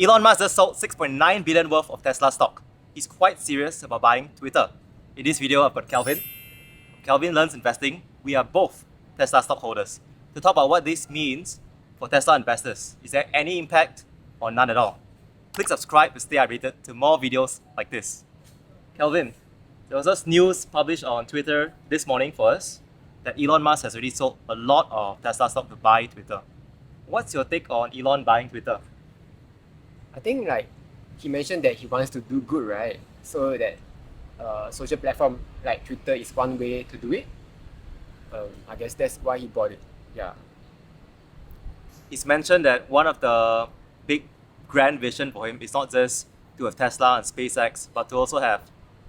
Elon Musk just sold 6.9 billion worth of Tesla stock. He's quite serious about buying Twitter. In this video, I've got Kelvin. Kelvin learns investing. We are both Tesla stockholders. To talk about what this means for Tesla investors. Is there any impact or none at all? Click subscribe to stay updated to more videos like this. Kelvin, there was just news published on Twitter this morning for us that Elon Musk has already sold a lot of Tesla stock to buy Twitter. What's your take on Elon buying Twitter? I think he mentioned that he wants to do good, right? So that social platform like Twitter is one way to do it. I guess that's why he bought it. Yeah. He's mentioned that one of the big grand vision for him is not just to have Tesla and SpaceX, but to also have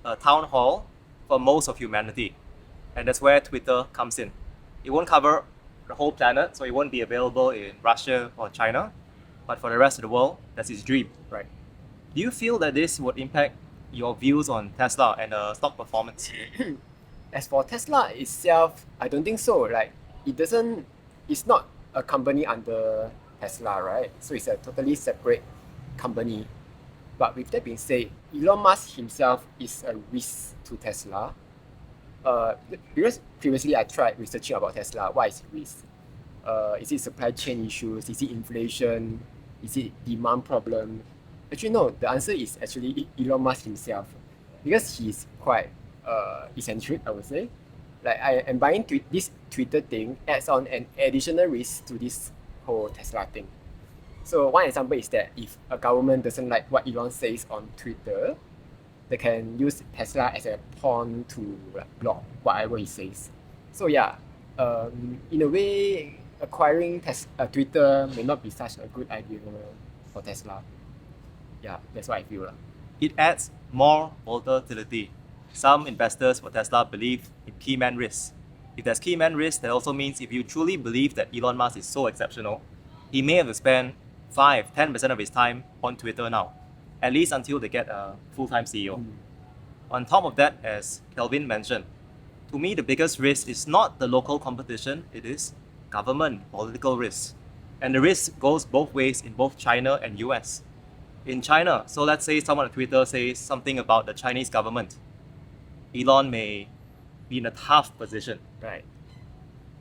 a town hall for most of humanity. And that's where Twitter comes in. It won't cover the whole planet, so it won't be available in Russia or China. But for the rest of the world, that's his dream. Right. Do you feel that this would impact your views on Tesla and stock performance? As for Tesla itself, I don't think so. It's not a company under Tesla, right? So it's a totally separate company. But with that being said, Elon Musk himself is a risk to Tesla. Because previously I tried researching about Tesla. What is risk? Is it supply chain issues? Is it inflation? Is it demand problem? Actually, no. The answer is actually Elon Musk himself, because he's quite eccentric, I would say. I am buying this Twitter thing adds on an additional risk to this whole Tesla thing. So one example is that if a government doesn't like what Elon says on Twitter, they can use Tesla as a pawn to block whatever he says. So yeah, in a way, acquiring Twitter may not be such a good idea for Tesla. Yeah, that's what I feel. It adds more volatility. Some investors for Tesla believe in key man risk. If there's key man risk, that also means if you truly believe that Elon Musk is so exceptional, he may have to spend 5-10% of his time on Twitter now, at least until they get a full-time CEO. On top of that, as Kelvin mentioned, to me the biggest risk is not the local competition, it is government political risk. And the risk goes both ways in both China and US. In China, so let's say someone on Twitter says something about the Chinese government, Elon may be in a tough position. Right.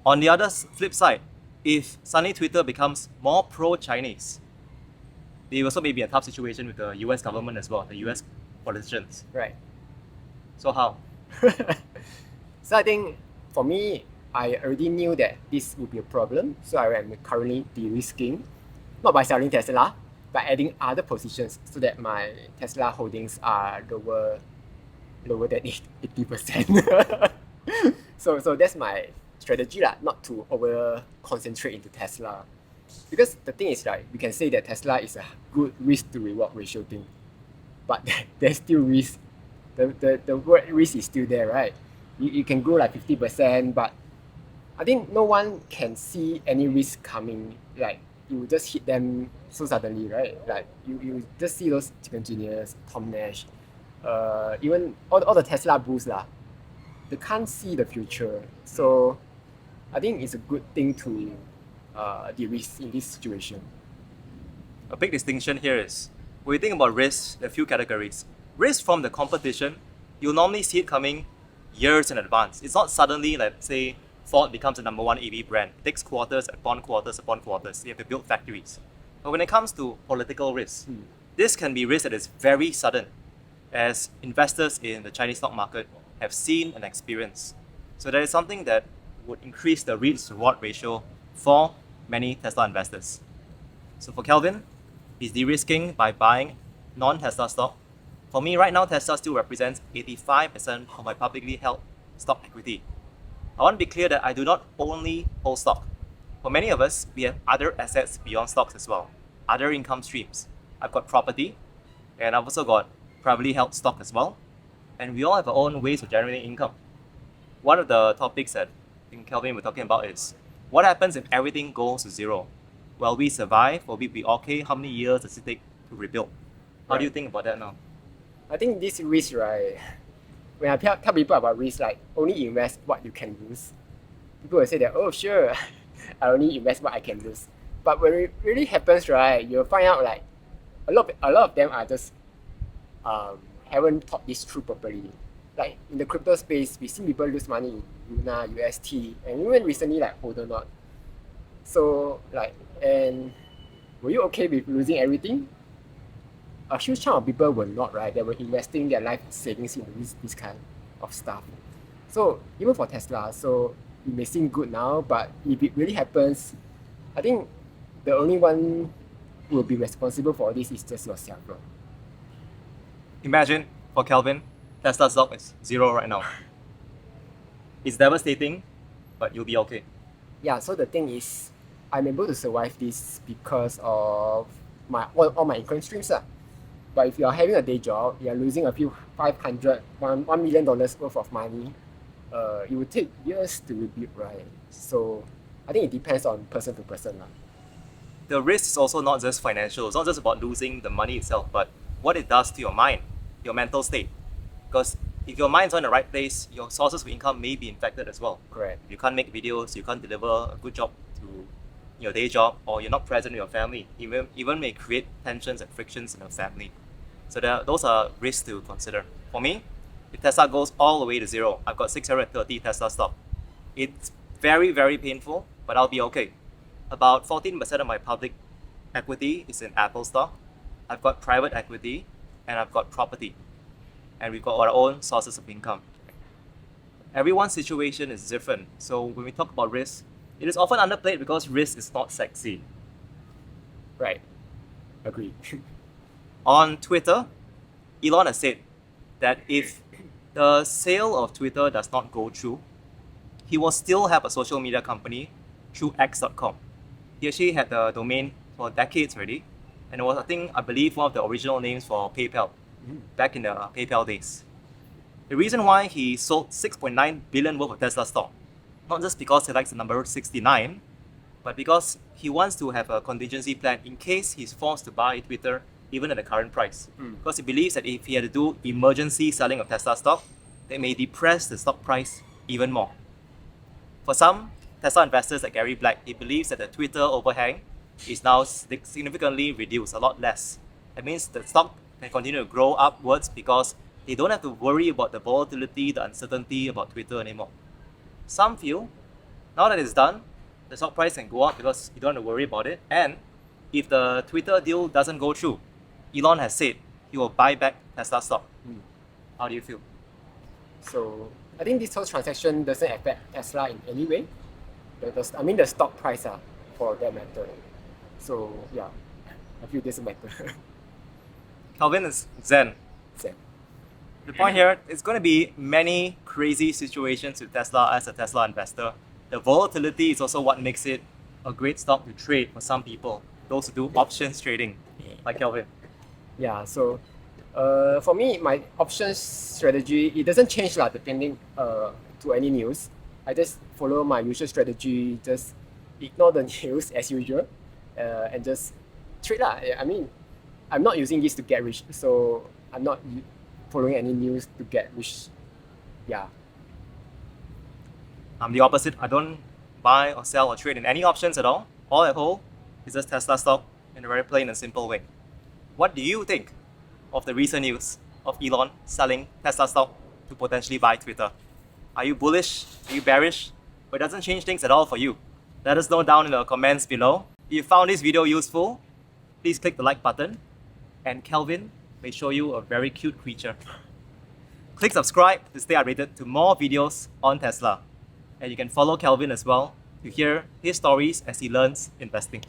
On the other flip side, if suddenly Twitter becomes more pro-Chinese, they also may be in a tough situation with the US government as well, the US politicians. Right. So how? So I think for me, I already knew that this would be a problem. So I am currently de-risking, not by selling Tesla, but adding other positions so that my Tesla holdings are lower than 80%. So that's my strategy, not to over concentrate into Tesla. Because the thing is, we can say that Tesla is a good risk to reward ratio thing, but there's still risk. The word risk is still there, right? You can grow 50%, but I think no one can see any risk coming. You just hit them so suddenly, right? You just see those chip engineers, Tom Nash, even all the Tesla bulls they can't see the future. So I think it's a good thing to de-risk in this situation. A big distinction here is, when you think about risk, there are a few categories. Risk from the competition, you'll normally see it coming years in advance. It's not suddenly, let's say, Ford becomes the number one EV brand. It takes quarters upon quarters upon quarters. You have to build factories. But when it comes to political risk, this can be risk that is very sudden, as investors in the Chinese stock market have seen and experienced. So that is something that would increase the risk-reward ratio for many Tesla investors. So for Kelvin, he's de-risking by buying non-Tesla stock. For me, right now, Tesla still represents 85% of my publicly held stock equity. I want to be clear that I do not only hold stock. For many of us, we have other assets beyond stocks as well, other income streams. I've got property, and I've also got privately held stock as well. And we all have our own ways of generating income. One of the topics that I think Kelvin was talking about is, what happens if everything goes to zero? Will we survive? Will we be okay? How many years does it take to rebuild? How do you think about that now? I think this risk, when I tell people about risk, only invest what you can lose. People will say that, oh sure, I only invest what I can lose. But when it really happens, you'll find out a lot of them are just haven't thought this through properly. Like in the crypto space, we see people lose money in Luna, UST, and even recently like Hodernot. So like, and were you okay with losing everything? A huge chunk of people were not, right? They were investing their life savings into this kind of stuff. So even for Tesla, so it may seem good now, but if it really happens, I think the only one who will be responsible for all this is just yourself, bro. Imagine for Kelvin, Tesla stock is 0 right now. It's devastating, but you'll be okay. Yeah, so the thing is, I'm able to survive this because of all my income streams. But if you're having a day job, you're losing a few $1 million worth of money, it would take years to rebuild, right? So I think it depends on person to person. The risk is also not just financial. It's not just about losing the money itself, but what it does to your mind, your mental state. Because if your mind's not in the right place, your sources of income may be infected as well. Correct. You can't make videos, you can't deliver a good job to your day job, or you're not present with your family. Even may create tensions and frictions in your family. So those are risks to consider. For me, if Tesla goes all the way to 0, I've got 630 Tesla stock. It's very, very painful, but I'll be okay. About 14% of my public equity is in Apple stock. I've got private equity, and I've got property. And we've got our own sources of income. Everyone's situation is different. So when we talk about risk, it is often underplayed because risk is not sexy. Right. Agree. On Twitter, Elon has said that if the sale of Twitter does not go through, he will still have a social media company through X.com. He actually had the domain for decades already, and it was, I believe, one of the original names for PayPal back in the PayPal days. The reason why he sold 6.9 billion worth of Tesla stock, not just because he likes the number 69, but because he wants to have a contingency plan in case he's forced to buy Twitter even at the current price. Because he believes that if he had to do emergency selling of Tesla stock, that may depress the stock price even more. For some Tesla investors like Gary Black, he believes that the Twitter overhang is now significantly reduced, a lot less. That means the stock can continue to grow upwards because they don't have to worry about the volatility, the uncertainty about Twitter anymore. Some feel, now that it's done, the stock price can go up because you don't have to worry about it. And if the Twitter deal doesn't go through, Elon has said he will buy back Tesla stock. How do you feel? So I think this whole transaction doesn't affect Tesla in any way. The stock price for that matter. So yeah, I feel it doesn't matter. Kelvin is Zen. Same. The point here, it's going to be many crazy situations with Tesla as a Tesla investor. The volatility is also what makes it a great stock to trade for some people, those who do options trading, like Kelvin. Yeah, so for me, my options strategy, it doesn't change depending to any news. I just follow my usual strategy, just ignore the news as usual, and just trade. I mean, I'm not using this to get rich, so I'm not following any news to get rich. Yeah. I'm the opposite. I don't buy or sell or trade in any options at all. All I hold is just Tesla stock in a very plain and simple way. What do you think of the recent news of Elon selling Tesla stock to potentially buy Twitter? Are you bullish? Are you bearish? Or it doesn't change things at all for you? Let us know down in the comments below. If you found this video useful, please click the like button, and Kelvin may show you a very cute creature. Click subscribe to stay updated to more videos on Tesla. And you can follow Kelvin as well to hear his stories as he learns investing.